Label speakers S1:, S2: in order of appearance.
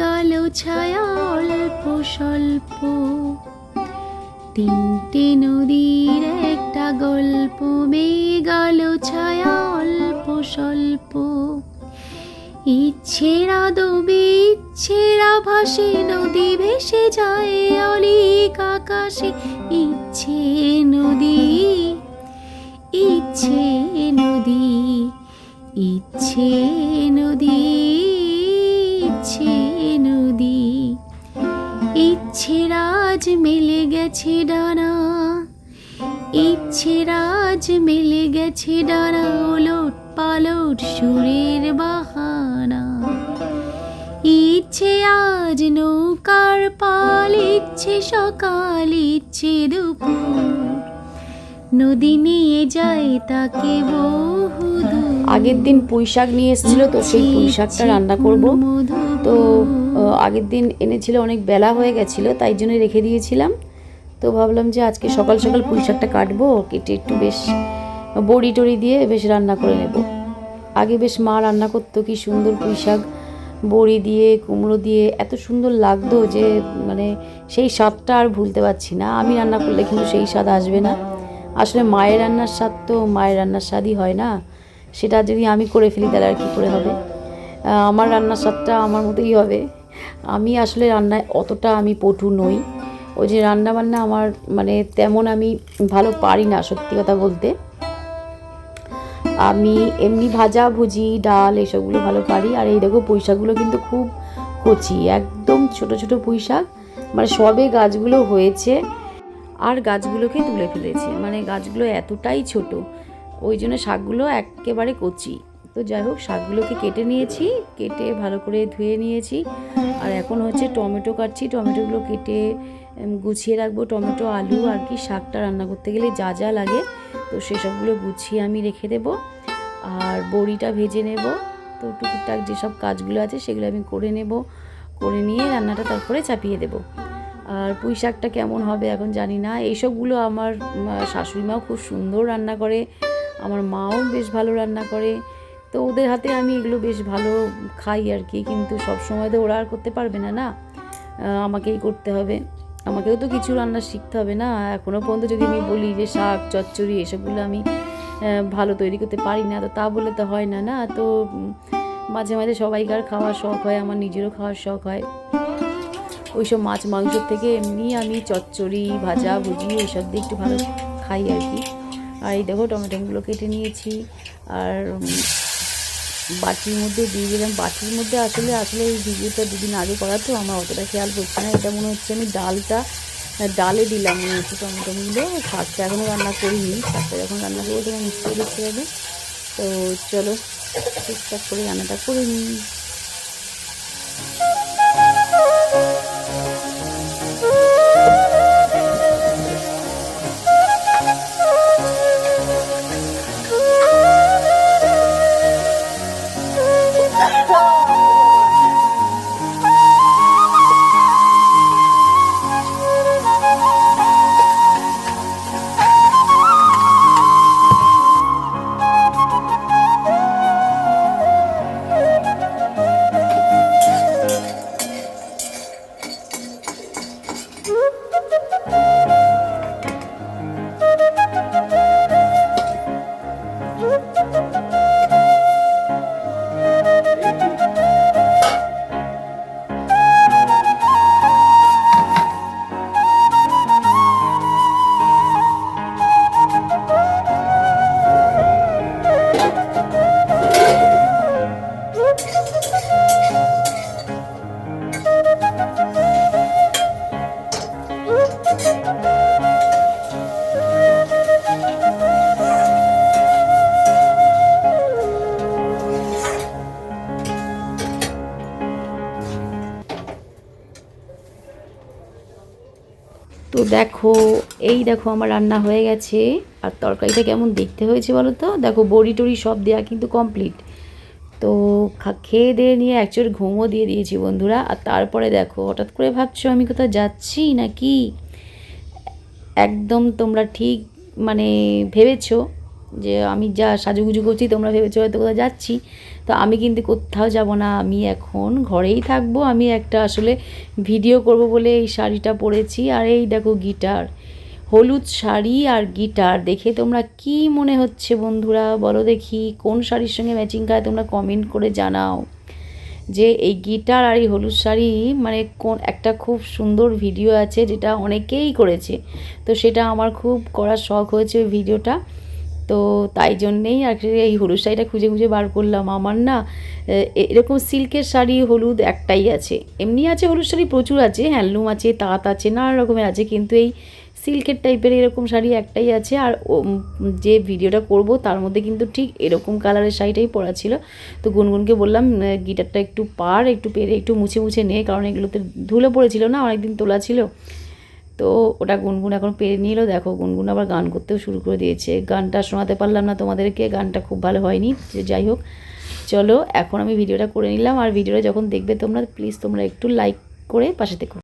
S1: গেল ছায়া অল্প স্বল্প, তিনটে নদীর একটা গল্প, মেয়ে গেল ছায়া অল্প স্বল্প। ইচ্ছেরা ডুবে ইচ্ছেরা ভাসে, নদী ভেসে যায় অলিক আকাশে। ইচ্ছে নদী, ইচ্ছে নদী, ইচ্ছে নদী, ইচ্ছে নদী। ইচ্ছেরা আজ মেলে গেছে ডানা, ইচ্ছেরা আজ মেলে গেছে ডানা, ওলট পালট সুরের বাহানা। ইচ্ছে আজ নৌকার পাল, ইচ্ছে সকাল, ইচ্ছে দুপুর, নদী নিয়ে যায় তাকে বহুদূর।
S2: আগের দিন পুঁই শাক নিয়ে এসেছিলো, তো সেই পুঁই শাকটা রান্না করব। তো আগের দিন এনেছিল, অনেক বেলা হয়ে গেছিলো, তাই জন্য রেখে দিয়েছিলাম। তো ভাবলাম যে আজকে সকাল সকাল পুঁই শাকটা কাটবো, কেটে একটু বেশ বড়ি টড়ি দিয়ে বেশ রান্না করে নেব। আগে বেশ মা রান্না করতো, কি সুন্দর পুঁই শাক বড়ি দিয়ে কুমড়ো দিয়ে এত সুন্দর লাগতো যে মানে সেই স্বাদটা আর ভুলতে পারছি না। আমি রান্না করলে কিন্তু সেই স্বাদ আসবে না। আসলে মায়ের রান্নার স্বাদ তো মায়ের রান্নার স্বাদই হয় না, সেটা যদি আমি করে ফেলি তাহলে আর কী করে হবে। আমার রান্নার স্বাদটা আমার মতোই হবে। আমি আসলে রান্নায় অতটা আমি পটু নই, ওই যে রান্না বান্না আমার মানে তেমন আমি ভালো পারি না সত্যি কথা বলতে। আমি এমনি ভাজা ভুজি ডাল এসবগুলো ভালো পারি। আর এই দেখো পুঁই শাকগুলো কিন্তু খুব কচি, একদম ছোট ছোট পুঁই শাক, মানে সবে গাছগুলো হয়েছে আর গাছগুলোকে তুলে ফেলেছে, মানে গাছগুলো এতটাই ছোট, ওই জন্য শাকগুলো একেবারে কচি। তো যাই হোক, শাকগুলোকে কেটে নিয়েছি, কেটে ভালো করে ধুয়ে নিয়েছি। আর এখন হচ্ছে টমেটো কাটছি, টমেটোগুলো কেটে গুছিয়ে রাখবো। টমেটো আলু আর কি শাকটা রান্না করতে গেলে যা যা লাগে, তো সেসবগুলো গুছিয়ে আমি রেখে দেব। আর বড়িটা ভেজে নেব। তো টুকটাক যেসব কাজগুলো আছে সেগুলো আমি করে নেব, করে নিয়ে রান্নাটা তারপরে চাপিয়ে দেব। আর পুঁই শাকটা কেমন হবে এখন জানি না। এইসবগুলো আমার শাশুড়ি মাও খুব সুন্দর রান্না করে, আমার মাও বেশ ভালো রান্না করে। তো ওদের হাতে আমি এগুলো বেশ ভালো খাই আর কি। কিন্তু সব সময় তো ওরা আর করতে পারবে না, না আমাকেই করতে হবে। আমাকেও তো কিছু রান্না শিখতে হবে না। এখনও পর্যন্ত যদি আমি বলি যে শাক চচ্চড়ি এসবগুলো আমি ভালো তৈরি করতে পারি না, তো তা বলে তো হয় না, না। তো মাঝে মাঝে সবাইকার খাওয়ার শখ হয়, আমার নিজেরও খাওয়ার শখ হয়। ওইসব মাছ মাংসর থেকে এমনি আমি চচ্চড়ি ভাজা ভুজি এইসব দিয়ে একটু ভালো খাই আর কি। আর এই দেখো টমেটোগুলো কেটে নিয়েছি, আর বাটির মধ্যে দিয়ে দিলাম। বাটির মধ্যে আসলে এই ভিডিওটা দুদিন আগে করা, তো আমার অতটা খেয়াল করছে না। এটা মনে হচ্ছে আমি ডালে দিলাম মনে হচ্ছে টমেটোগুলো। শাকটা এখনও রান্না করিনি, শাকটা যখন রান্না করবো তখন নিশ্চয়ই দেখতে হবে। তো চলো ঠিকঠাক করে রান্নাটা করে নিই। তো দেখো, এই দেখো আমার রান্না হয়ে গেছে। আর তরকারিটা কেমন দেখতে হয়েছে বলো তো। দেখো বড়ি টড়ি সব দেওয়া কিন্তু কমপ্লিট। তো খেয়ে দিয়ে নিয়ে অ্যাকচুয়ালি ঘুমও দিয়ে দিয়েছি বন্ধুরা। আর তারপরে দেখো হঠাৎ করে ভাবছো আমি কোথাও যাচ্ছি নাকি। একদম তোমরা ঠিক মানে ভেবেছো যে আমি যা সাজুগুজু করছি তোমরা ভেবেছো হয়তো কোথাও যাচ্ছি, তো আমি কিন্তু কোথাও যাব না, আমি এখন ঘরেই থাকবো। আমি একটা আসলে ভিডিও করব বলে এই শাড়িটা পরেছি। আর এই দেখো গিটার, হলুদ শাড়ি আর গিটার দেখে তোমরা কি মনে হচ্ছে বন্ধুরা বলো দেখি, কোন শাড়ির সঙ্গে ম্যাচিং খায় তোমরা কমেন্ট করে জানাও। যে এই গিটার আর এই হলুদ শাড়ি মানে কোন একটা খুব সুন্দর ভিডিও আছে যেটা অনেকেই করেছে, তো সেটা আমার খুব করার শখ হয়েছে ওই ভিডিওটা। তো তাই জন্যেই আর কি এই হলুদ শাড়িটা খুঁজে খুঁজে বার করলাম। আমার না এরকম সিল্কের শাড়ি হলুদ একটাই আছে, এমনি আছে হলুদ শাড়ি প্রচুর আছে, হ্যান্ডলুম আছে, তাঁত আছে, নানা রকমের আছে, কিন্তু এই সিল্কের টাইপের এরকম শাড়ি একটাই আছে। আর যে ভিডিওটা করব তার মধ্যে কিন্তু ঠিক এরকম কালারের শাড়িটাই পরা ছিল। তো গুনগুনকে বললাম গিটারটা একটু একটু পেরে একটু মুছে মুছে নে, কারণ এগুলোতে ধুলো পড়েছিল না, অনেকদিন তোলা ছিল। তো ওটা গুনগুন এখন পেরে নিল। দেখো গুনগুন আবার গান করতেও শুরু করে দিয়েছে। গানটা শোনাতে পারলাম না তোমাদেরকে, গানটা খুব ভালো হয়নি, যাই হোক। চলো এখন আমি ভিডিওটা করে নিলাম, আর ভিডিওটা যখন দেখবে তোমরা প্লিজ তোমরা একটু লাইক করে পাশে থেকো।